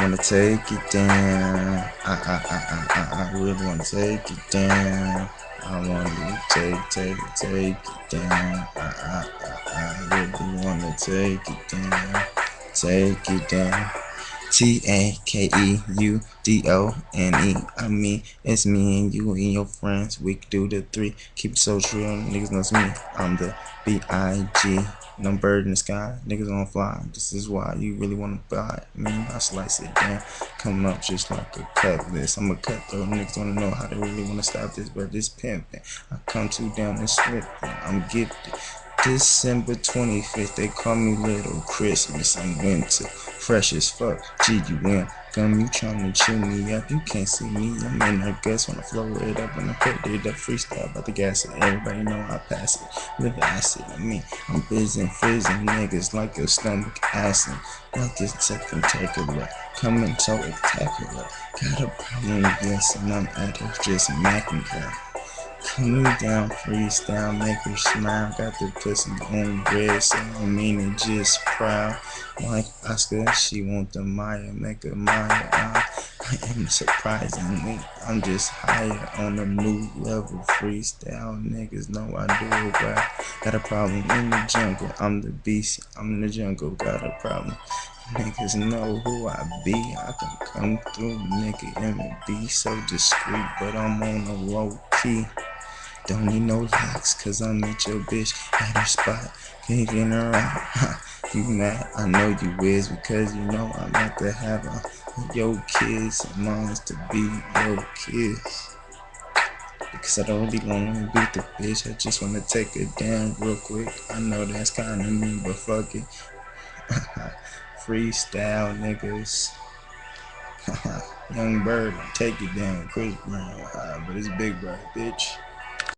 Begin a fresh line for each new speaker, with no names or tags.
wanna take it down. I really wanna take it down. I wanna take it down. I really wanna take it down. Take it down. TAKEUDONE. I mean, it's me and you and your friends. We can do the three. Keep it so real. Niggas knows me. I'm the BIG. No bird in the sky. Niggas on fly. This is why you really wanna buy it. I slice it down. Coming up just like a cutlass. I'm a cutthroat. Niggas wanna know how they really wanna stop this, but this pimping. I come too down and slipping. I'm gifted. December 25th, they call me Little Christmas. I'm winter, fresh as fuck. GUM, gum, you tryna chew me up? You can't see me. I'm in her guts when I flow it up and I put it up freestyle about the gas it. Everybody know I pass it with acid. I'm fizzing niggas like your stomach acid. Like this second take a look. Coming so spectacular. Got a problem, yes, and I'm at it just macking her. Coming down, freestyle, make her smile. Got the pussy on red, so I mean it just proud. Like Oscar, she want the Maya, make her Maya. I am surprisingly, I'm just higher on a new level. Freestyle, niggas know I do it well. Got a problem in the jungle, I'm the beast, I'm in the jungle, got a problem. Niggas know who I be, I can come through, nigga, and be so discreet, but I'm on a low key. Don't need no locks, cause I met your bitch at her spot, kicking her out. You mad? I know you is, because you know I'm about to have your kids, mine's to be your kids. Because I don't really wanna beat the bitch, I just wanna take her down real quick. I know that's kinda mean, but fuck it. Freestyle, niggas. Young Bird, take it down. Chris Brown, but it's Big Bird, bitch.